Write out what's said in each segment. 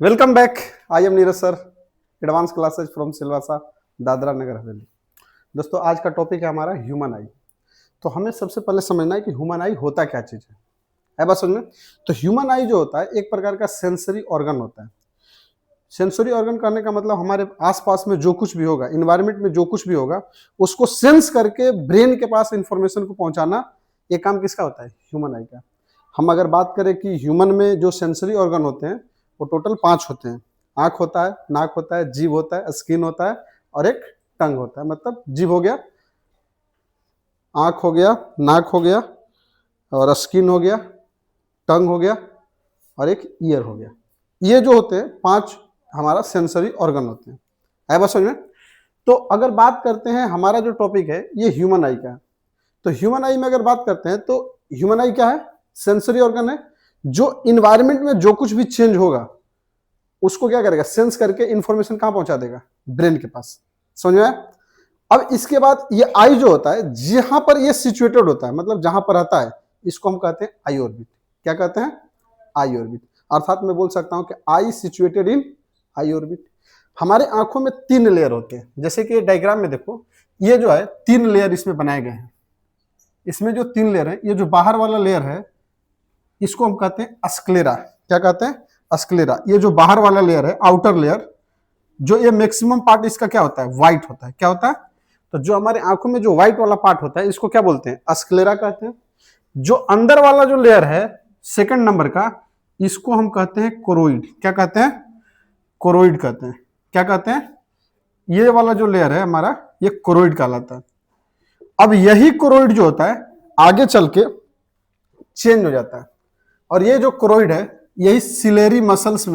Welcome back. I am Neeraj sir, advance classes from Silvassa, Dadra Nagar Haveli. दोस्तों, आज का टॉपिक है हमारा ह्यूमन आई। तो हमें सबसे पहले समझना है कि ह्यूमन आई होता क्या चीज़ है बात समझ में। तो ह्यूमन आई जो होता है एक प्रकार का सेंसरी ऑर्गन होता है। सेंसरी ऑर्गन करने का मतलब हमारे आसपास में जो कुछ भी होगा, इन्वायरमेंट में जो कुछ भी होगा, उसको सेंस करके ब्रेन के पास इंफॉर्मेशन को पहुंचाना, ये काम किसका होता है? ह्यूमन आई का। हम अगर बात करें कि ह्यूमन में जो सेंसरी ऑर्गन होते हैं वो टोटल 5 होते हैं। आंख होता है, नाक होता है, जीभ होता है, स्किन होता है और एक टंग होता है। मतलब जीभ हो गया, आंख हो गया, नाक हो गया और स्किन हो गया, टंग हो गया और एक ईयर हो गया। ये जो होते हैं 5 हमारा सेंसरी ऑर्गन होते हैं। है बस समझ में। तो अगर बात करते हैं, हमारा जो टॉपिक है ये ह्यूमन आई का है। तो ह्यूमन आई में अगर बात करते हैं तो ह्यूमन आई क्या है? सेंसरी ऑर्गन है जो इन्वायरमेंट में जो कुछ भी चेंज होगा उसको क्या करेगा? सेंस करके इंफॉर्मेशन कहां पहुंचा देगा? ब्रेन के पास। समझ में आया? अब इसके बाद ये आई जो होता है, जहां पर ये सिचुएटेड होता है, मतलब जहां पर रहता है, इसको हम कहते हैं आई ऑर्बिट। क्या कहते हैं? आई ऑर्बिट। अर्थात मैं बोल सकता हूं कि आई सिचुएटेड इन आई ऑर्बिट। हमारे आंखों में 3 लेयर होते हैं। जैसे कि डायग्राम में देखो, ये जो है 3 लेयर इसमें बनाए गए हैं। इसमें जो 3 लेयर है, ये जो बाहर वाला लेयर है इसको हम कहते हैं अस्क्लेरा। क्या कहते हैं? अस्क्लेरा। ये जो बाहर वाला लेयर है, आउटर लेयर, जो ये मैक्सिमम पार्ट इसका क्या होता है? व्हाइट होता है। क्या होता है? तो जो हमारे आंखों में जो व्हाइट वाला पार्ट होता है इसको क्या बोलते हैं? अस्क्लेरा कहते हैं। जो अंदर वाला जो लेयर है सेकंड नंबर का, इसको हम कहते हैं कोरोइड। क्या कहते हैं? कोरोइड कहते हैं। क्या कहते हैं? ये वाला जो लेयर है हमारा, ये कोरोइड कहलाता है। अब यही कोरोइड जो होता है आगे चल के चेंज हो जाता है और ये जो कोरोइड है यही सिलेरी मसल्स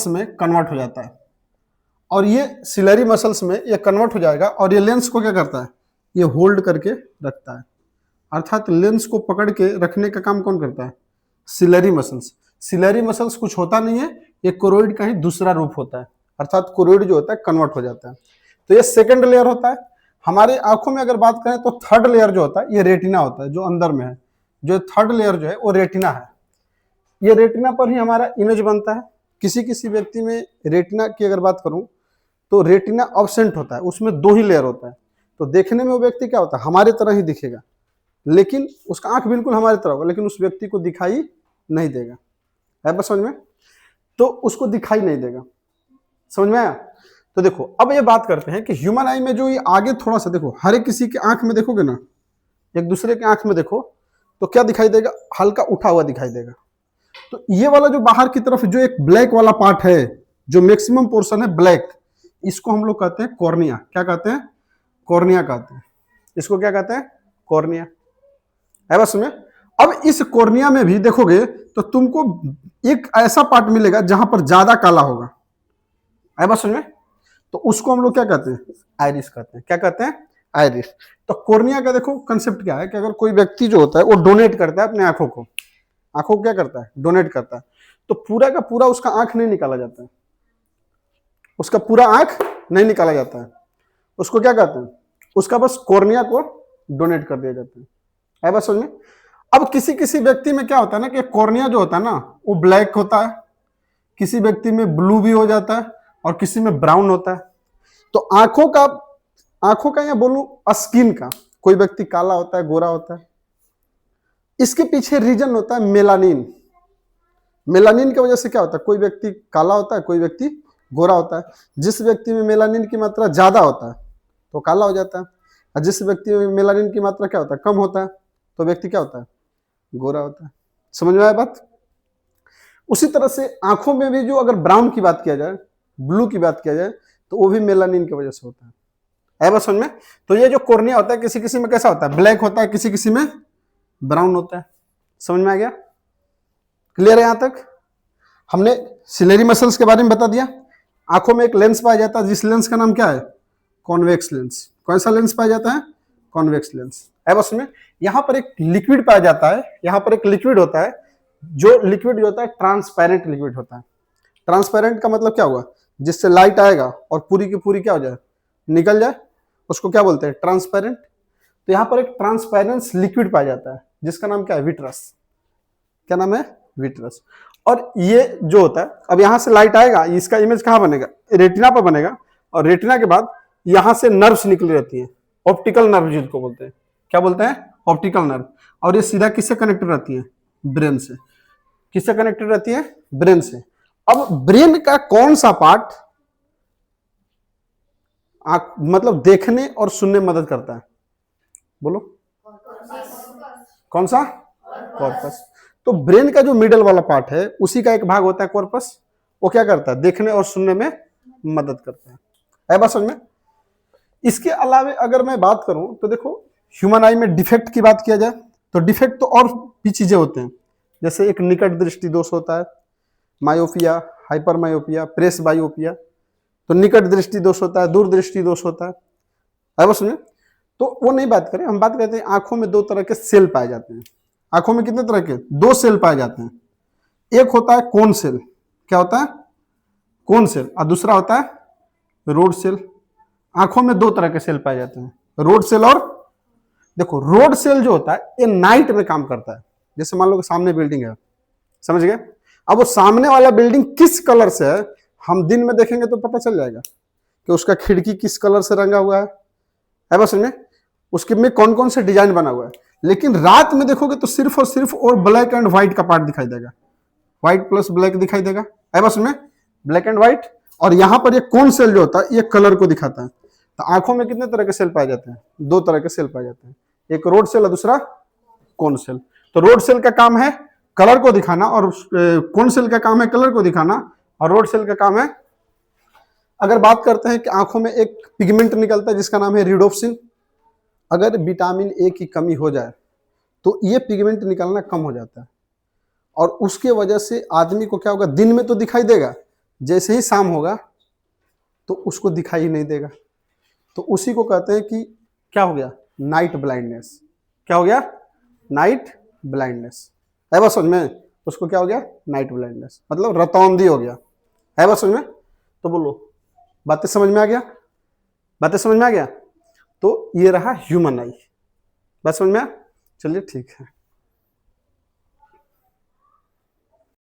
में कन्वर्ट हो जाता है। और ये सिलेरी मसल्स में ये कन्वर्ट हो जाएगा और ये लेंस को क्या करता है? ये होल्ड करके रखता है। अर्थात लेंस को पकड़ के रखने का काम कौन करता है? Ciliary muscles. सिलेरी मसल्स कुछ होता नहीं है, ये कोरोइड का ही दूसरा रूप होता है। अर्थात कोरोइड जो होता है कन्वर्ट हो जाता है। तो ये सेकंड लेयर होता है। हमारे आंखों में अगर बात करें तो थर्ड लेयर जो होता है ये रेटिना होता है, जो अंदर में है। जो थर्ड लेयर जो है वो रेटिना है। ये रेटिना पर ही हमारा इमेज बनता है। किसी किसी व्यक्ति में रेटिना की अगर बात करूं तो रेटिना अब्सेंट होता है, उसमें 2 ही लेयर होता है। तो देखने में वो व्यक्ति क्या होता है? हमारे तरह ही दिखेगा, लेकिन उसका आंख बिल्कुल हमारे तरह होगा, लेकिन उस व्यक्ति को दिखाई नहीं देगा। है बस समझ में? तो उसको दिखाई नहीं देगा। समझ में आया? तो देखो, अब ये बात करते हैं कि ह्यूमन आई में जो ये आगे थोड़ा सा देखो, हर एक किसी के आंख में देखोगे ना, एक दूसरे के आंख में देखो तो क्या दिखाई देगा? हल्का उठा हुआ दिखाई देगा। तो ये वाला जो बाहर की तरफ जो एक ब्लैक वाला पार्ट है, जो मैक्सिमम पोर्शन है ब्लैक, इसको हम लोग कहते हैं कॉर्निया। क्या कहते हैं? कॉर्निया कहते हैं। इसको क्या कहते हैं? कॉर्निया। है बस में। अब इस कॉर्निया में भी देखोगे तो तुमको एक ऐसा पार्ट मिलेगा जहां पर ज्यादा काला होगा। है बस में। तो उसको हम लोग क्या कहते हैं? आइरिस कहते हैं। क्या कहते हैं? आइरिस। तो कॉर्निया का देखो कंसेप्ट क्या है कि अगर कोई व्यक्ति जो होता है वो डोनेट करता है अपने आंखों को, क्या करता है? डोनेट करता है। तो पूरा का पूरा उसका आंख नहीं निकाला जाता है, उसका पूरा आंख नहीं निकाला जाता है। उसको क्या कहते हैं? उसका बस कॉर्निया को डोनेट कर दिया जाता है बस समझ में। अब किसी किसी व्यक्ति में क्या होता है ना कि कॉर्निया जो होता है ना वो ब्लैक होता है, किसी व्यक्ति में ब्लू भी हो जाता है और किसी में ब्राउन होता है। तो आंखों का या बोलूं स्किन का, कोई व्यक्ति काला होता है, गोरा होता है। इसके पीछे रीजन होता है मेलानिन। मेलानिन की वजह से क्या होता है? कोई व्यक्ति काला होता है, कोई व्यक्ति गोरा होता है। जिस व्यक्ति में मेलानिन की मात्रा ज्यादा होता है तो काला हो जाता है, और जिस व्यक्ति में मेलानिन की मात्रा क्या होता है? कम होता है, तो व्यक्ति क्या होता है? गोरा होता है। समझ में आया बात? उसी तरह से आंखों में भी जो अगर ब्राउन की बात किया जाए, ब्लू की बात किया जाए, तो वो भी मेलानिन की वजह से होता है बस समझ में। तो ये जो कॉर्निया होता है किसी किसी में कैसा होता है? ब्लैक होता है, किसी किसी में ब्राउन होता है। समझ में आ गया? क्लियर है? यहां तक हमने सिलेरी मसल्स के बारे में बता दिया। आंखों में एक लेंस पाया जाता है, जिस लेंस का नाम क्या है? Convex lens. कौन सा लेंस पाया जाता है? Convex lens. है बस में। यहां पर एक लिक्विड पाया जाता है, यहां पर एक लिक्विड होता है, जो लिक्विड जो होता है ट्रांसपेरेंट लिक्विड होता है। ट्रांसपेरेंट का मतलब क्या हुआ? जिससे लाइट आएगा और पूरी की पूरी क्या हो जाए? निकल जाए, उसको क्या बोलते हैं? ट्रांसपेरेंट। तो यहां पर एक ट्रांसपेरेंस लिक्विड पाया जाता है जिसका नाम क्या है? विट्रस। क्या नाम है? विट्रस। और ये जो होता है, अब यहां से लाइट आएगा, इसका इमेज कहां बनेगा, रेटिना पर बनेगा, और रेटिना के बाद यहां से नर्व्स निकली रहती है, ऑप्टिकल नर्व जिसको बोलते हैं, क्या बोलते हैं, ऑप्टिकल नर्व। और ये सीधा किससे कनेक्टेड रहती है, ब्रेन से। किससे कनेक्टेड रहती है, ब्रेन से। अब ब्रेन का कौन सा पार्ट मतलब देखने और सुनने में मदद करता है, बोलो कौन सा, कॉर्पस। तो ब्रेन का जो मिडल वाला पार्ट है उसी का एक भाग होता है कॉर्पस, वो क्या करता है, देखने और सुनने में मदद करता है बात समझ में। इसके अलावा अगर मैं बात करूं तो देखो, ह्यूमन आई में डिफेक्ट की बात किया जाए तो डिफेक्ट तो और भी चीजें होते हैं, जैसे एक निकट दृष्टि दोष होता है, मायोपिया, हाइपर मायोपिया, प्रेस बायोपिया। तो निकट दृष्टि दोष होता है, दूर दृष्टि दोष होता है बस में। तो वो नहीं बात करें, हम बात करते हैं आंखों में दो तरह के सेल पाए जाते हैं। आंखों में कितने तरह के, दो सेल पाए जाते हैं। एक होता है कोन सेल, क्या होता है, कोन सेल, और दूसरा होता है रोड सेल। आंखों में दो तरह के सेल पाए जाते हैं, रोड सेल और, देखो रोड सेल जो होता है ये नाइट में काम करता है। जैसे मान लो कि सामने बिल्डिंग है, समझ गए, अब वो सामने वाला बिल्डिंग किस कलर से है, हम दिन में देखेंगे तो पता चल जाएगा कि उसका खिड़की किस कलर से रंगा हुआ है बस में, उसके में कौन कौन से डिजाइन बना हुआ है। लेकिन रात में देखोगे तो सिर्फ और सिर्फ और ब्लैक एंड व्हाइट का पार्ट दिखाई देगा, व्हाइट प्लस ब्लैक दिखाई देगा है बस में, ब्लैक एंड व्हाइट। और यहां पर ये कौन सेल जो होता है ये कलर को दिखाता है। तो आंखों में कितने तरह के सेल पाए जाते हैं, दो तरह के सेल पाए जाते हैं, एक रोड सेल और दूसरा कोन सेल। तो रोड सेल का काम है कलर को दिखाना, और कोन सेल का काम है कलर को दिखाना, और रोड सेल का काम है, अगर बात करते हैं कि आंखों में एक पिगमेंट निकलता है जिसका नाम है रिडोप्सिन। अगर विटामिन ए की कमी हो जाए तो ये पिगमेंट निकलना कम हो जाता है, और उसके वजह से आदमी को क्या होगा, दिन में तो दिखाई देगा, जैसे ही शाम होगा तो उसको दिखाई नहीं देगा। तो उसी को कहते हैं कि क्या हो गया, नाइट ब्लाइंडनेस। क्या हो गया, नाइट ब्लाइंडनेस है बस समझ में, उसको क्या हो गया, नाइट ब्लाइंडनेस, मतलब रतौंधी हो गया है बस समझ में। तो बोलो, बातें समझ में आ गया, बातें समझ में आ गया। तो ये रहा ह्यूमन आई, बात समझ में आ, चलिए ठीक है।